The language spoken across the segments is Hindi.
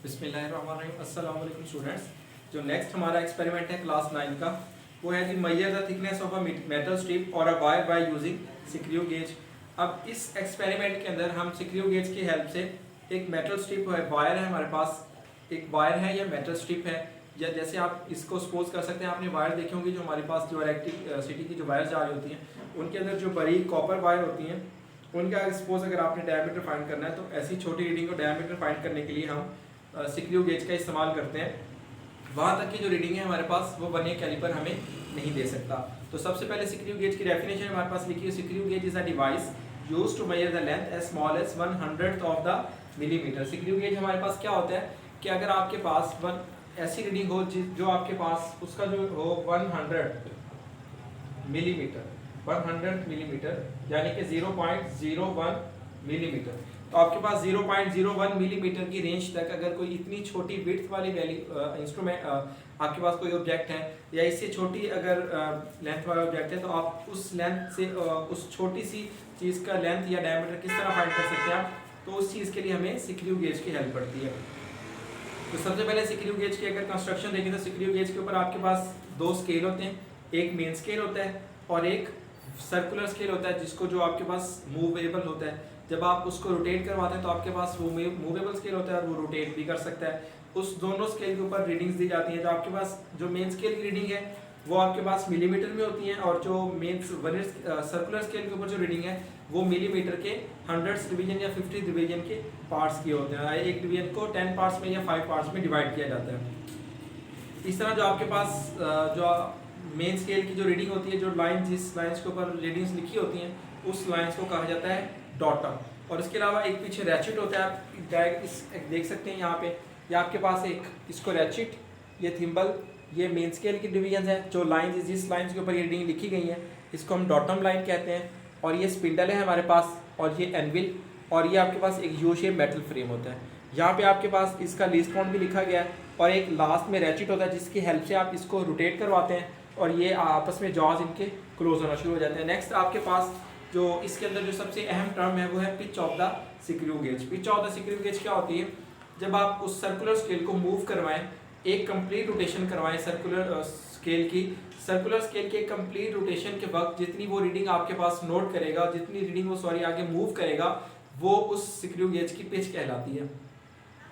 बिस्मिल्लाहिर्रहमानिर्रहीम। अस्सलाम वालेकुम स्टूडेंट्स। जो नेक्स्ट हमारा एक्सपेरिमेंट है क्लास 9 का, वो है जी measure the thickness of a metal strip और a wire by using screw gauge. अब इस एक्सपेरिमेंट के अंदर हम सिक्रियो गेज की हेल्प से एक मेटल स्ट्रिप है, वायर है हमारे पास, एक वायर है या मेटल स्ट्रिप है, या जैसे आप इसको सपोज कर सकते हैं, आपने वायर देखे होंगे जो हमारे पास जो इलेक्ट्रिसिटी की जो वायर जा रही होती हैं, उनके अंदर जो बारीक कॉपर वायर होती हैं, उनका सपोज अगर आपने डायमीटर फाइंड करना है, तो ऐसी छोटी रीडिंग को डायमीटर फाइंड करने के लिए हम सिक्रियो गेज का इस्तेमाल करते हैं। वहाँ तक की जो रीडिंग है हमारे पास, वो वर्नियर कैलिपर हमें नहीं दे सकता। तो सबसे पहले सिक्रियो गेज की डेफिनेशन हमारे पास लिखी है। Screw gauge is a device used to measure the length as small as 1/100 of the millimetre. Screw gauge हमारे पास क्या होता है कि अगर आपके पास ऐसी रीडिंग हो जो आपके पास उसका जो हो 100 मिलीमीटर, 100 मिलीमीटर यानी कि 0.01 मिलीमीटर, तो आपके पास 0.01 मिलीमीटर की रेंज तक अगर कोई इतनी छोटी विड्थ वाली वैल्यू इंस्ट्रूमेंट आपके पास कोई ऑब्जेक्ट है, या इससे छोटी अगर लेंथ वाला ऑब्जेक्ट है, तो आप उस लेंथ से उस छोटी सी चीज़ का लेंथ या डायमीटर किस तरह फाइंड कर सकते हैं आप, तो उस चीज़ के लिए हमें सिक्रियो गेज की हेल्प पड़ती है। तो सबसे पहले सिक्रियो गेज की अगर कंस्ट्रक्शन देखें, तो सिक्रियो गेज के ऊपर आपके पास दो स्केल होते हैं, एक मेन स्केल होता है और एक सर्कुलर स्केल होता है, जिसको जो आपके पास मूवेबल होता है। जब आप उसको रोटेट करवाते हैं तो आपके पास वो मूवेबल स्केल होता है और वो रोटेट भी कर सकता है। उस दोनों स्केल के ऊपर रीडिंग्स दी जाती हैं। जो आपके पास जो मेन स्केल की रीडिंग है वो आपके पास मिलीमीटर में होती है, और जो मेन सर्कुलर स्केल के ऊपर जो रीडिंग है वो मिलीमीटर के 100 डिवीजन या 50 डिवीजन के पार्ट्स के होते हैं। एक डिवीजन को 10 पार्ट्स में या 5 पार्ट्स में डिवाइड किया जाता है। इस तरह जो आपके पास जो मेन स्केल की जो रीडिंग होती है, जो लाइन जिस लाइन्स के ऊपर रीडिंग्स लिखी होती हैं, उस लाइन्स को कहा जाता है डॉटम। और इसके अलावा एक पीछे रैचिट होता है, आप इस देख सकते हैं यहाँ पे, या आपके पास एक इसको रैचिट, ये थिम्बल, ये मेन स्केल की डिवीजन है। जो लाइन जिस लाइन्स के ऊपर ये रीडिंग लिखी गई है, इसको हम डॉटम लाइन कहते हैं। और ये स्पिंडल है हमारे पास, और ये एनविल, और ये आपके पास एक यू शेप मेटल फ्रेम होता है। यहाँ पे आपके पास इसका लीस्ट काउंट भी लिखा गया है, और एक लास्ट में रैचिट होता है जिसकी हेल्प से आप इसको रोटेट करवाते हैं, और ये आपस में जॉज इनके क्लोज होना शुरू हो जाते हैं। नेक्स्ट आपके पास जो इसके अंदर जो सबसे अहम टर्म है वो है pitch of the screw gauge. Pitch of the screw gauge क्या होती है? जब आप उस सर्कुलर स्केल को मूव करवाएं, एक कंप्लीट रोटेशन करवाएं सर्कुलर स्केल की, सर्कुलर स्केल के कंप्लीट रोटेशन के वक्त जितनी वो रीडिंग आपके पास नोट करेगा, जितनी रीडिंग वो आगे मूव करेगा, वो उस सिक्रियो गेज की पिच कहलाती है।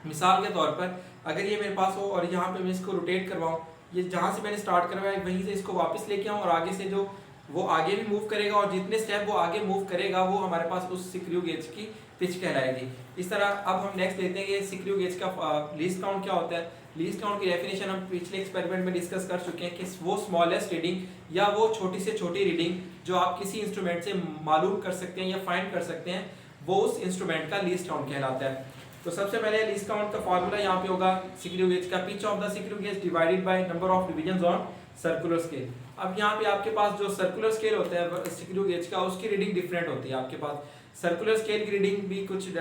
मिसाल के तौर पर अगर ये मेरे पास हो और यहाँ पे मैं इसको रोटेट करवाऊँ, ये जहाँ से मैंने स्टार्ट करवाया वहीं से इसको वापस लेके आऊँ, और आगे से जो वो आगे भी मूव करेगा, और जितने स्टेप वो आगे मूव करेगा वो हमारे पास उस सिक्रियो गेज की पिच कहलाएगी। इस तरह अब हम नेक्स्ट लेते हैं कि सिक्रियो गेज का लीस्ट काउंट क्या होता है। लीस्ट काउंट की डेफिनेशन हम पिछले एक्सपेरिमेंट में डिस्कस कर चुके हैं कि वो स्मॉलेस्ट रीडिंग या वो छोटी से छोटी रीडिंग जो आप किसी इंस्ट्रूमेंट से मालूम कर सकते हैं या फाइंड कर सकते हैं, वो उस इंस्ट्रूमेंट का लीस्ट काउंट कहलाता है। तो सबसे पहले लीस्ट काउंट का फार्मूला यहाँ पे होगा सिक्रियो गेज का, pitch of the screw gauge divided by number of divisions on circular scale. अब यहाँ पे आपके पास जो सर्कुलर स्केल होता है सिक्रियो गेज का, उसकी रीडिंग डिफरेंट होती है। आपके पास सर्कुलर स्केल की रीडिंग भी कुछ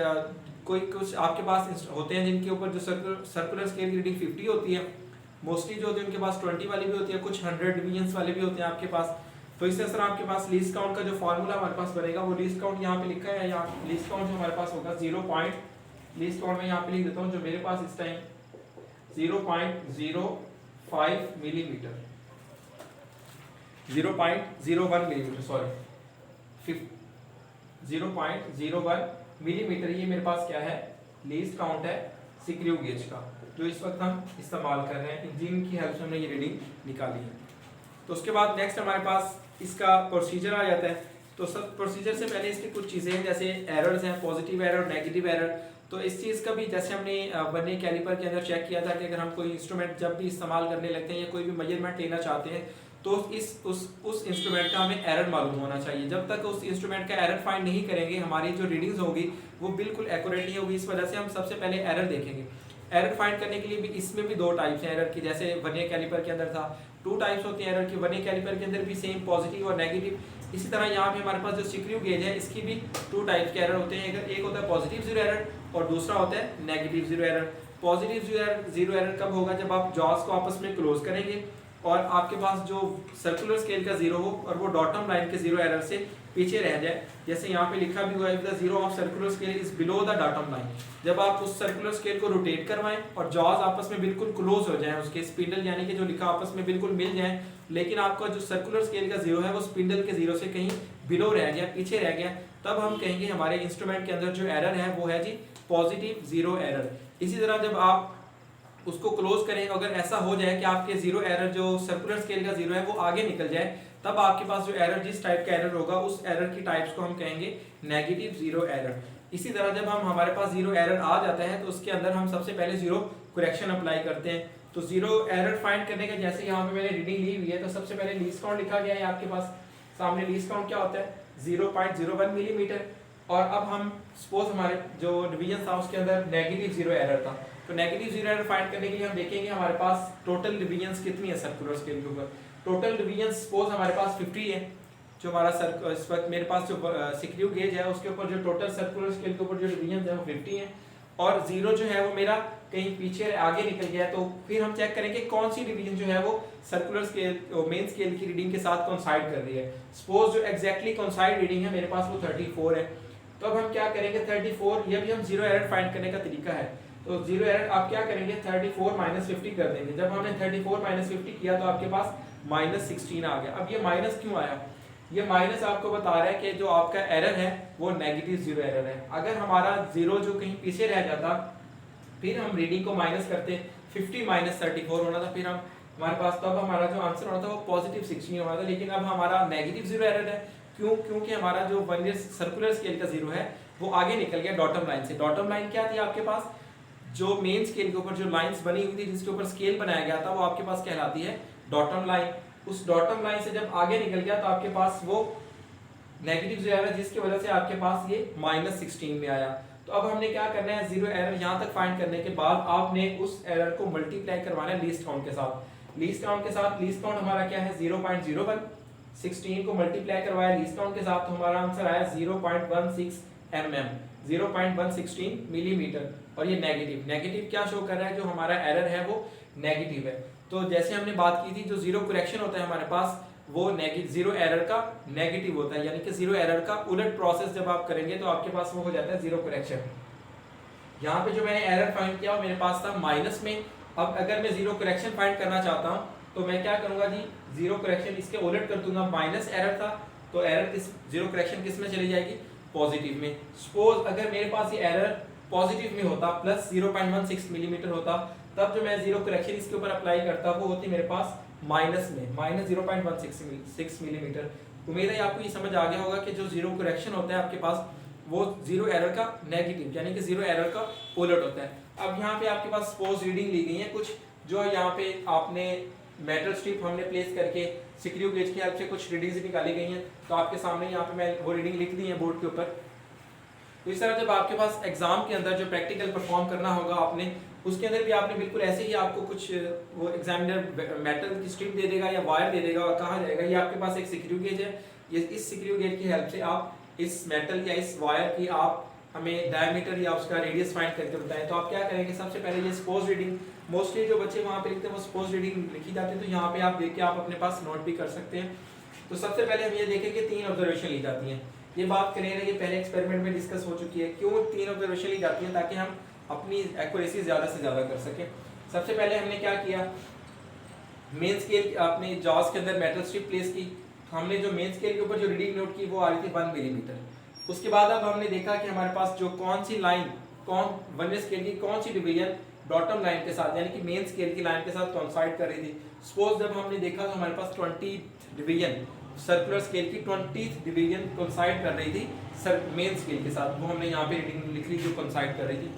आपके पास होते हैं जिनके ऊपर जो सर्कुलर स्केल की रीडिंग 50 होती है, मोस्टली जो होती है उनके पास 20 वाली भी होती है, कुछ 100 डिवीजंस वाले भी होते हैं आपके पास। तो इस तरह आपके पास लीस्ट काउंट का जो फार्मूला हमारे पास बनेगा, वो लीस्ट काउंट यहाँ पे लिखा है। यहाँ लीस्ट काउंट जो हमारे पास होगा लीस्ट काउंट में यहाँ पे लिख देता हूँ, जो मेरे पास इस time 0.05 millimetre, 0.01 millimetre, sorry 0.01 millimetre, ये मेरे पास क्या है, लीस्ट काउंट है सिक्रियो गेज का, जो इस वक्त हम इस्तेमाल कर रहे हैं, जिनकी हेल्प से हमने ये रीडिंग निकाली है। तो उसके बाद नेक्स्ट हमारे पास इसका प्रोसीजर आ जाता है। तो सब प्रोसीजर से पहले इसकी कुछ चीज़ें हैं, जैसे एरर्स हैं, पॉजिटिव एरर, नेगेटिव एरर। तो इस चीज़ का भी जैसे हमने वर्नियर कैलिपर के अंदर चेक किया था कि अगर हम कोई इंस्ट्रूमेंट जब भी इस्तेमाल करने लगते हैं या कोई भी मेजरमेंट लेना चाहते हैं, तो उस इंस्ट्रूमेंट का हमें एरर मालूम होना चाहिए। जब तक उस इंस्ट्रूमेंट का एरर फाइंड नहीं करेंगे, हमारी जो रीडिंग्स होगी वो बिल्कुल एक्यूरेट नहीं होगी। इस वजह से हम सबसे पहले एरर देखेंगे। एरर फाइंड करने के लिए भी इसमें भी दो टाइप्स हैं एरर की, जैसे वर्नियर कैलिपर के अंदर था 2 टाइप्स होती हैं एरर की, वर्नियर कैलिपर के अंदर भी सेम पॉजिटिव और नेगेटिव। इसी तरह यहाँ पे हमारे पास जो सिक्रियो गेज है, इसकी भी 2 टाइप्स के एरर होते हैं। एक होता है पॉजिटिव जीरो एरर और दूसरा होता है negative zero error. Positive zero error कब होगा? जब आप जॉस को आपस में क्लोज करेंगे, और आपके पास जो सर्कुलर स्केल का जीरो हो और वो डॉटम लाइन के जीरो एरर से पीछे रह जाए। जैसे यहाँ पे लिखा भी हुआ है, the zero of circular scale is below the datum line. जब आप उस सर्कुलर स्केल को रोटेट करवाएं और जॉज आपस में बिल्कुल क्लोज हो जाएं, उसके स्पिंडल यानी कि जो लिखा आपस में बिल्कुल मिल जाएं, लेकिन आपका जो सर्कुलर स्केल का जीरो है वो स्पिंडल के जीरो से कहीं बिलो रह गया, पीछे रह गया, तब हम कहेंगे हमारे इंस्ट्रूमेंट के अंदर जो एरर है वो है जी पॉजिटिव जीरो एरर। इसी तरह जब आप उसको क्लोज करें, अगर ऐसा हो जाए कि आपके जीरो एरर जो सर्कुलर स्केल का जीरो है वो आगे निकल जाए, तब आपके पास जो एरर जिस टाइप का एरर होगा उस एरर की टाइप्स को हम कहेंगे नेगेटिव जीरो एरर। इसी तरह जब हम हमारे पास जीरो एरर आ जाता है तो उसके अंदर हम सबसे पहले जीरो करेक्शन अप्लाई करते हैं। तो जीरो एरर फाइंड करने का जैसे यहाँ पे मैंने रीडिंग ली हुई है, तो सबसे पहले लीस्ट काउंट लिखा गया है आपके पास सामने। लीस्ट काउंट क्या होता है 0.01 मिलीमीटर। और अब हम सपोज हमारे जो डिवीजन था उसके अंदर नेगेटिव जीरो एरर था, तो नेगेटिव जीरो एरर फाइंड करने के लिए हम देखेंगे हमारे पास टोटल डिवीजन्स कितनी है सर्कुलर स्केल के ऊपर। टोटल डिवीजन्स सपोज हमारे पास 50 है, जो हमारा इस वक्त मेरे पास जो सिक्रियो गेज है उसके ऊपर जो टोटल सर्कुलर स्केल के ऊपर जो डिवीजन है वो 50 है, और जीरो जो है वो मेरा कहीं पीछे आगे निकल गया है। तो फिर हम चेक करेंगे कौन सी डिवीजन जो है वो सर्कुलर स्केल मेन स्केल की रीडिंग के साथ कोइंसाइड कर रही है। सपोज जो एग्जैक्टली कोइंसाइड रीडिंग है मेरे पास वो 34 है, तो अब हम क्या करेंगे 34, ये भी हम जीरो एरर फाइंड करने का तरीका है। तो जीरो एरर आप क्या करेंगे 34 माइनस 50 कर देंगे। जब हमने 34 माइनस 50 किया तो आपके पास माइनस 16 आ गया। अब ये माइनस क्यों आया, ये माइनस आपको बता रहा है कि जो आपका एरर है वो नेगेटिव जीरो एरर है। अगर हमारा जीरो जो कहीं पीछे रह जाता, फिर हम रीडिंग को माइनस करते, 50 माइनस 34 होना था, फिर हम हमारे पास तब हमारा जो आंसर होना था वो पॉजिटिव 16 होना था। लेकिन अब हमारा नेगेटिव जीरो एरर है, क्यों? क्योंकि हमारा जो वर्नियर सर्कुलर स्केल का जीरो है वो आगे निकल गया डॉटम लाइन से। डॉटम लाइन क्या थी आपके पास, जो मेन स्केल के ऊपर जो लाइंस बनी हुई थी जिसके ऊपर स्केल बनाया गया था वो आपके पास कहलाती है डॉटम लाइन। उस डॉटम लाइन से जब आगे निकल गया तो आपके पास वो नेगेटिव जीरो एरर, जिसकी वजह से आपके पास ये माइनस 16 में आया। तो अब हमने क्या करना है, जीरो एरर यहाँ तक फाइंड करने के बाद आपने उस एरर को मल्टीप्लाई करवाना है लीस्ट काउंट के साथ। लीस्ट काउंट के साथ लीस्ट काउंट हमारा क्या है 0.01, 16 को मल्टीप्लाई करवाया लीस्ट काउंट के साथ तो हमारा आंसर आया 0.16 mm, 0.116 मिलीमीटर। और ये नेगेटिव क्या शो कर रहा है, जो हमारा एरर है वो नेगेटिव है। तो जैसे हमने बात की थी जो जीरो करेक्शन होता है हमारे पास वो जीरो एरर का नेगेटिव होता है, यानी कि जीरो एरर का उलट प्रोसेस जब आप करेंगे तो आपके पास वो हो जाता है जीरो करेक्शन। यहाँ पे जो मैंने एरर फाइंड किया मेरे पास था माइनस में। अब अगर मैं जीरो करेक्शन फाइंड करना चाहता हूँ तो मैं क्या करूंगा जी, जीरो करेक्शन इसके उलट कर दूंगा। माइनस एरर था तो एरर किस जीरो करेक्शन किस में चली जाएगी, पॉजिटिव में। सपोज अगर मेरे पास ये एरर पॉजिटिव में होता प्लस 0.16 मिलीमीटर होता, तब जो मैं जीरो करेक्शन इसके ऊपर अप्लाई करता वो होती मेरे पास माइनस में, माइनस 0.16 मिलीमीटर। उम्मीद है आपको ये समझ आ गया होगा कि जो जीरो करेक्शन होता है आपके पास वो जीरो एरर का नेगेटिव यानी कि जीरो एरर का उलट होता है। अब यहाँ पे आपके पास सपोज रीडिंग ली गई है कुछ, जो यहाँ पे आपने मेटल स्ट्रिप हमने प्लेस करके सिक्रियो गेज की हेल्प से कुछ रीडिंग्स निकाली गई हैं, तो आपके सामने यहाँ पे मैं वो रीडिंग लिख दी है बोर्ड के ऊपर। तो इस तरह जब आपके पास एग्जाम के अंदर जो प्रैक्टिकल परफॉर्म करना होगा आपने, उसके अंदर भी आपने बिल्कुल ऐसे ही आपको कुछ वो एग्जामिनर मेटल की स्ट्रिप दे देगा या वायर दे देगा और कहा जाएगा ये आपके पास एक सिक्रियो गेज है, ये इस सिक्रियो गेज की हेल्प से आप इस मेटल या इस वायर की आप हमें डायमीटर या उसका रेडियस फाइंड करके बताएं। तो आप क्या करेंगे, सबसे पहले ये सपोज रीडिंग, मोस्टली जो बच्चे वहाँ पे लिखते हैं वो सपोज रीडिंग लिखी जाती है, तो यहाँ पे आप देख के आप अपने पास नोट भी कर सकते हैं। तो सबसे पहले हम ये देखें कि 3 ऑब्जर्वेशन ली जाती हैं। ये बात करें ये पहले एक्सपेरिमेंट में डिस्कस हो चुकी है, क्यों 3 ऑब्जर्वेशन ली जाती है, ताकि हम अपनी एक्यूरेसी ज़्यादा से ज़्यादा कर सकें। सबसे पहले हमने क्या किया, मेन स्केल अपने जॉज के अंदर मेटल स्ट्रिप प्लेस की। हमने जो मेन स्केल के ऊपर जो रीडिंग नोट की वो आ रही थी 1 मिलीमीटर। उसके बाद अब हमने देखा कि हमारे पास जो कौन सी लाइन वर्नियर स्केल की कौन सी डिवीजन बॉटम लाइन के साथ यानी कि मेन स्केल की लाइन के साथ कोइंसाइड कर रही थी। सपोज जब हमने देखा तो हमारे पास 20 डिवीजन सर्कुलर स्केल की 20th डिवीजन कोइंसाइड कर रही थी मेन स्केल के साथ, वो हमने यहाँ पे रीडिंग लिख ली जो कोइंसाइड कर रही थी।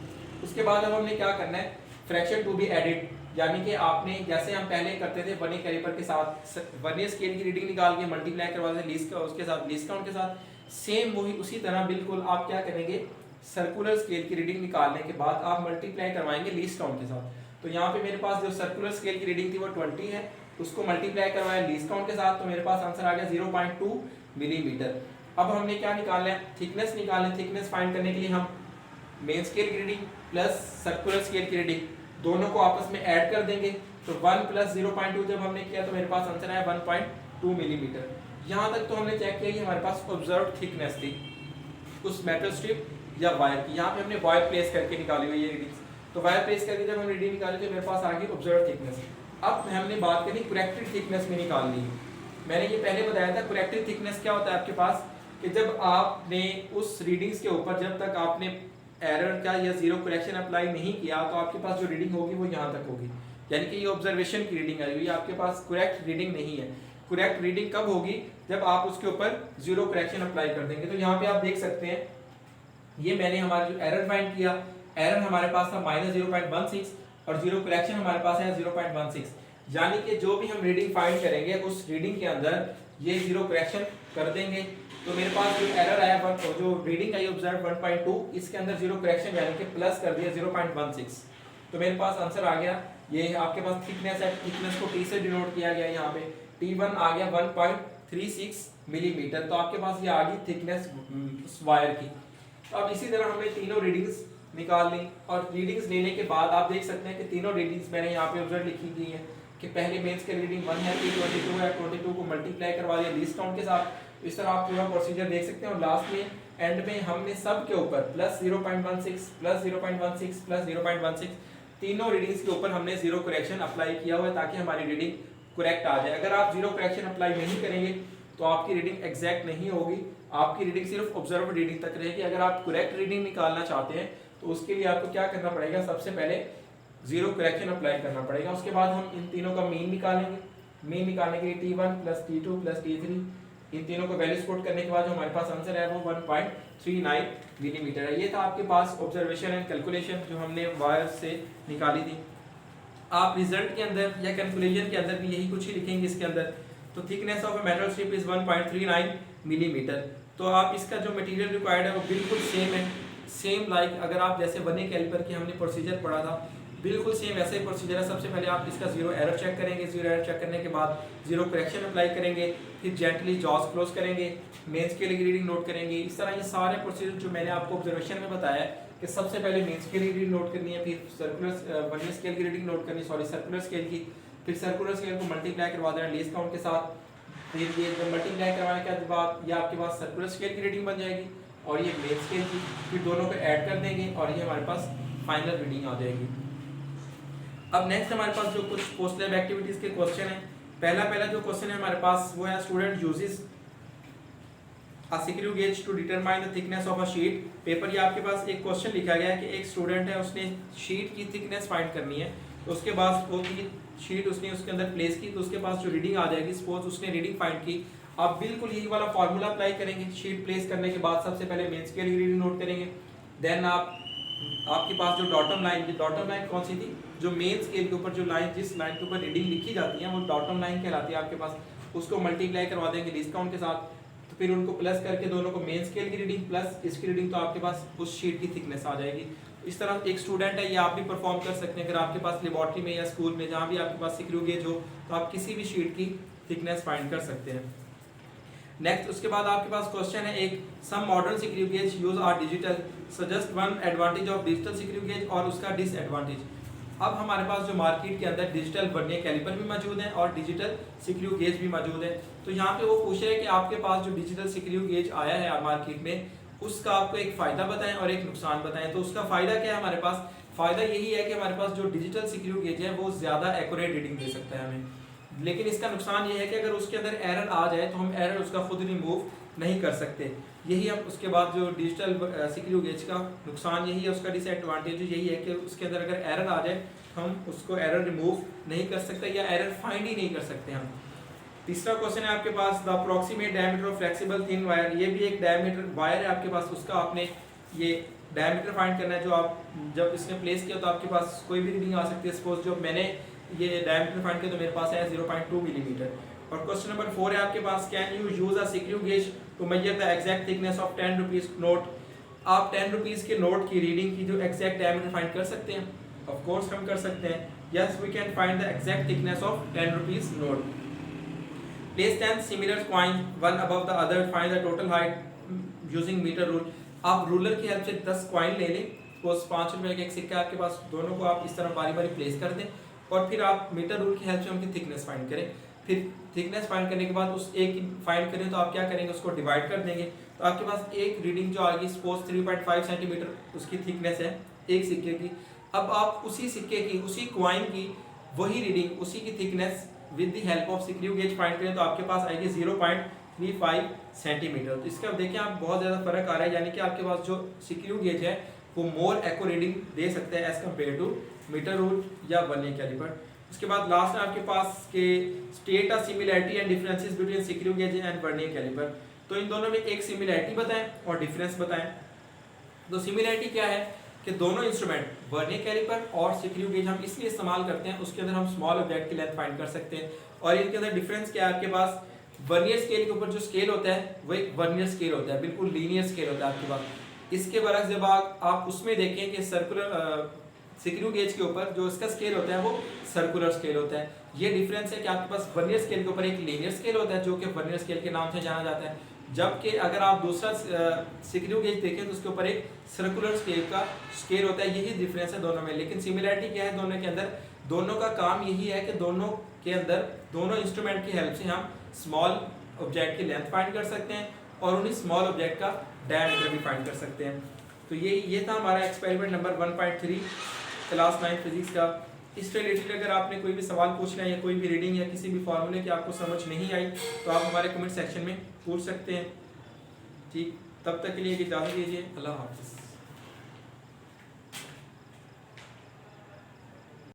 उसके बाद अब हमने क्या करना है, फ्रैक्शन टू बी एडेड, यानी कि आपने जैसे हम पहले करते थे वर्नियर कैलिपर के साथ वर्नियर स्केल की रीडिंग निकाल के मल्टीप्लाई करवाते लीस्ट का उसके साथ लीस्ट काउंट के साथ, सेम वही उसी तरह बिल्कुल आप क्या करेंगे, सर्कुलर स्केल की रीडिंग निकालने के बाद आप मल्टीप्लाई करवाएंगे लीस्ट काउंट के साथ। तो यहाँ पे मेरे पास जो सर्कुलर स्केल की रीडिंग थी वो 20 है, उसको मल्टीप्लाई करवाया लीस्ट काउंट के साथ, तो मेरे पास आंसर आ गया 0.2 मिलीमीटर। अब हमने क्या निकालना है, थिकनेस निकालना है। थिकनेस फाइंड करने के लिए हम मेन स्केल की रीडिंग प्लस सर्कुलर स्केल की रीडिंग दोनों को आपस में ऐड कर देंगे तो 1 + 0.2 जब हमने किया तो मेरे पास आंसर आया 1.2 मिलीमीटर। यहाँ तक तो हमने चेक किया कि हमारे पास ऑब्जर्व थिकनेस थी उस मेटल स्ट्रिप या वायर की। यहाँ पे हमने वायर प्लेस करके निकाली हुई ये रीडिंग्स, तो वायर प्लेस करके जब हम रीडिंग निकाली तो मेरे पास आ गई ऑब्जर्व थिकनेस। अब हमने बात करनी करेक्टेड थिकनेस में निकालनी है। मैंने ये पहले बताया था करेक्टेड थिकनेस क्या होता है आपके पास, कि जब आपने उस रीडिंग्स के ऊपर जब तक आपने एरर का या जीरो करेक्शन अप्लाई नहीं किया तो आपके पास जो रीडिंग होगी वो यहाँ तक होगी, यानी कि ये ऑब्जर्वेशन की रीडिंग आई हुई है, आपके पास करेक्ट रीडिंग नहीं है। करेक्ट रीडिंग कब होगी, जब आप उसके ऊपर जीरो करेक्शन अप्लाई कर देंगे। तो यहाँ पे आप देख सकते हैं ये मैंने हमारा जो एरर फाइंड किया, एरर हमारे पास था -0.16 और जीरो करेक्शन हमारे पास है 0.16, यानी कि जो भी हम रीडिंग फाइंड करेंगे उस रीडिंग के अंदर ये जीरो करेक्शन कर देंगे। तो मेरे पास जो एरर आया जो रीडिंग आई ऑब्जर्व 1.2, इसके अंदर जीरो करेक्शन यानी कि प्लस कर दिया 0.16, तो मेरे पास आंसर आ गया। ये आपके पास थिकनेस है, थिकनेस को टी से डिनोट किया गया, यहाँ पे T1 आ गया 1.36 मिलीमीटर, तो आपके पास ये आ गई थिकनेस वायर की। तो अब इसी तरह हमें तीनों रीडिंग्स निकाल ली और रीडिंग्स लेने के बाद आप देख सकते हैं कि तीनों रीडिंग्स मैंने यहाँ पे ऑब्जर्व लिखी गई है कि पहले मेंस के रीडिंग 1 है, फिर 22 है, 22 को मल्टीप्लाई करवा दिया लीस्ट काउंट के साथ। इस तरह आप पूरा प्रोसीजर देख सकते हैं और लास्ट में एंड में हमने सब के ऊपर +0.16 +0.16 +0.16 तीनों रीडिंग्स के ऊपर हमने जीरो करेक्शन अप्लाई किया हुआ है ताकि हमारी रीडिंग करेक्ट आ जाए। अगर आप जीरो करेक्शन अप्लाई नहीं करेंगे तो आपकी रीडिंग एग्जैक्ट नहीं होगी, आपकी रीडिंग सिर्फ ऑब्जर्व रीडिंग तक रहेगी। अगर आप करेक्ट रीडिंग निकालना चाहते हैं तो उसके लिए आपको क्या करना पड़ेगा, सबसे पहले जीरो करेक्शन अप्लाई करना पड़ेगा। उसके बाद हम इन तीनों का मीन निकालेंगे। मीन निकालने के लिए T1 + T2 + T3 इन तीनों को वैल्यूज पुट करने के बाद जो हमारे पास आंसर है वो 1.39 मिलीमीटर है। ये था आपके पास ऑब्जर्वेशन एंड कैलकुलेशन जो हमने वायर से निकाली थी। आप रिजल्ट के अंदर या कैलकुलेशन के अंदर भी यही कुछ ही लिखेंगे इसके अंदर। तो thickness of a metal strip is 1.39 millimetre. तो आप इसका जो मटेरियल रिक्वायर्ड है वो बिल्कुल सेम है, सेम लाइक अगर आप जैसे वर्नियर कैलिपर की हमने प्रोसीजर पढ़ा था बिल्कुल सेम ऐसे ही प्रोसीजर है। सबसे पहले आप इसका जीरो एरर चेक करेंगे, जीरो एरर चेक करने के बाद जीरो करेक्शन अप्लाई करेंगे, फिर जेंटली जॉस क्लोज करेंगे, मेन स्केल की रीडिंग नोट करेंगे। इस तरह ये सारे प्रोसीजर जो मैंने आपको ऑब्जर्वेशन में बताया है कि सबसे पहले मेन स्केल की रीडिंग नोट करनी है, फिर सर्कुलर वर्नियर स्केल की रीडिंग नोट करनी, सर्कुलर स्केल की, फिर सर्कुलर स्केल को मल्टीप्लाई करवा देना लीस्ट काउंट के साथ। फिर ये जब मल्टीप्लाई करवाने के बाद ये आपके पास सर्कुलर स्केल की रीडिंग बन जाएगी और ये मेन स्केल की, फिर दोनों को ऐड कर देंगे और ये हमारे पास फाइनल रीडिंग आ जाएगी। अब नेक्स्ट हमारे पास जो कुछ पोस्ट लैब एक्टिविटीज के क्वेश्चन है, पहला जो क्वेश्चन है हमारे पास वो है student uses a screw gauge to determine the thickness of a sheet paper. ये आपके पास एक क्वेश्चन लिखा गया है कि एक स्टूडेंट है उसने शीट की थिकनेस फाइंड करनी है, तो उसके पास वो शीट उसने उसके अंदर प्लेस की तो उसके पास जो रीडिंग आ जाएगी, सपोज उसने रीडिंग फाइंड की, आप बिल्कुल यही वाला फार्मूला अप्लाई करेंगे। शीट प्लेस करने के बाद सबसे पहले मेन स्केल की रीडिंग नोट करेंगे, देन आपके पास जो डॉटम लाइन कौन सी थी, जो मेन स्केल के ऊपर जो लाइन जिस लाइन के ऊपर रीडिंग लिखी जाती है वो डॉटम लाइन कहलाती है आपके पास, उसको मल्टीप्लाई करवा देंगे लीस्ट काउंट के साथ, तो फिर उनको प्लस करके दोनों को मेन स्केल की रीडिंग प्लस इसकी रीडिंग, तो आपके पास उस शीट की थिकनेस आ जाएगी। इस तरह एक स्टूडेंट है, ये आप भी परफॉर्म कर सकते हैं। अगर आपके पास लेबोरेटरी में या स्कूल में जहाँ भी आपके पास स्क्रू गेज हो तो आप किसी भी शीट की थिकनेस फाइंड कर सकते हैं। नेक्स्ट उसके बाद आपके पास क्वेश्चन है एक, some modern screw gauge use are digital, suggest one advantage of digital screw gauge और उसका डिसएडवांटेज। अब हमारे पास जो मार्केट के अंदर डिजिटल वर्नियर कैलिपर भी मौजूद है और डिजिटल स्क्रू गेज भी मौजूद है, तो यहाँ पे वो पूछ रहे हैं कि आपके पास जो डिजिटल स्क्रू गेज आया है मार्केट में उसका आपको एक फ़ायदा बताएं और एक नुकसान बताएं। तो उसका फ़ायदा क्या है, हमारे पास फ़ायदा यही है कि हमारे पास जो डिजिटल स्क्रू गेज है वो ज़्यादा एक्यूरेट रीडिंग दे सकता है हमें, लेकिन इसका नुकसान ये है कि अगर उसके अंदर एरर आ जाए तो हम एरर उसका खुद रिमूव नहीं कर सकते। यही हम उसके बाद जो डिजिटल स्क्रू गेज का नुकसान यही है, उसका डिसएडवांटेज यही है कि उसके अंदर अगर एरर आ जाए हम उसको एरर रिमूव नहीं कर सकते या एरर फाइंड ही नहीं कर सकते हम। तीसरा क्वेश्चन है आपके पास, the approximate diameter of flexible thin wire, ये भी एक डायमीटर वायर है आपके पास, उसका आपने ये डायमीटर फाइंड करना है। जो आप जब इसने प्लेस किया तो आपके पास कोई भी रीडिंग आ सकती है, सपोज जो मैंने ये डायमीटर फाइंड किया तो मेरे पास है 0.2 मिलीमीटर। और क्वेश्चन नंबर 4 है आपके पास, can you use a screw gauge to measure the exact thickness of 10 rupees note. आप 10 रुपीज के नोट की रीडिंग की जो एग्जैक्ट डायमीटर फाइंड कर सकते हैं, ऑफ कोर्स हम कर सकते हैं। Yes we can find the exact thickness of 10 rupees note. Place 10 similar coin one above the other, find the total height using metre rule. आप रूलर की हेल्प से 10 कॉइन ले लें सपोज 5 रुपए का एक सिक्का है आपके पास, दोनों को आप इस तरह बारी बारी प्लेस कर दें और फिर आप मीटर रूल की हेल्प से उनकी थिकनेस फाइंड करें। फिर थिकनेस फाइंड करने के बाद उस एक फाइंड करें तो आप क्या करेंगे, उसको डिवाइड कर देंगे तो आपके पास एक रीडिंग जो आएगी, सपोज 3.5 सेंटीमीटर उसकी थिकनेस है एक सिक्के की। अब आप उसी सिक्के की, उसी कॉइन की वही रीडिंग, उसी की thickness with the help of screw gauge find करें तो आपके पास आएगी 0.35 सेंटीमीटर। तो इसका देखिए आप बहुत ज़्यादा फर्क आ रहा है, यानी कि आपके पास जो स्क्रू गेज है वो मोर एक्यूरेट रीडिंग दे सकते हैं as compare to metre rule या वर्नियर कैलिपर। उसके बाद लास्ट है आपके पास के state of similarity and differences between screw gauge and vernier calliper. तो इन दोनों में एक सिमिलैरिटी बताएं और डिफरेंस बताएं। तो सिमिलैरिटी क्या है कि दोनों इंस्ट्रूमेंट वर्नियर कैलिपर और स्क्रू गेज हम इसलिए इस्तेमाल करते हैं, उसके अंदर हम स्मॉल ऑब्जेक्ट की लेंथ फाइंड कर सकते हैं। और इनके अंदर डिफरेंस क्या है, आपके पास वर्नियर स्केल के ऊपर जो स्केल होता है वो एक वर्नियर स्केल होता है, बिल्कुल लीनियर स्केल होता है आपके पास। इसके बरक्स जब आप उसमें देखें कि सर्कुलर स्क्रू गेज के ऊपर जो इसका स्केल होता है वो सर्कुलर स्केल होता है। ये डिफरेंस है कि आपके पास वर्नियर स्केल के ऊपर एक लीनियर स्केल होता है जो कि वर्नियर स्केल के नाम से जाना जाता है, जबकि अगर आप दूसरा स्क्रू गेज देखें तो उसके ऊपर एक सर्कुलर स्केल का स्केल होता है। यही डिफरेंस है दोनों में। लेकिन सिमिलैरिटी क्या है दोनों के अंदर, दोनों का काम यही है कि दोनों के अंदर दोनों इंस्ट्रूमेंट की हेल्प से हम स्मॉल ऑब्जेक्ट की लेंथ फाइंड कर सकते हैं और उन्हीं स्मॉल ऑब्जेक्ट का डायमीटर भी फाइंड कर सकते हैं। तो ये था हमारा एक्सपेरिमेंट नंबर 1.3 क्लास 9 फिजिक्स का। इससे रिलेटेड अगर आपने कोई भी सवाल पूछना है या कोई भी रीडिंग या किसी भी फॉर्मूले की आपको समझ नहीं आई तो आप हमारे कमेंट सेक्शन में पूछ सकते हैं। ठीक, तब तक के लिए इजाज़त दीजिए। अल्लाह हाफ़िज़।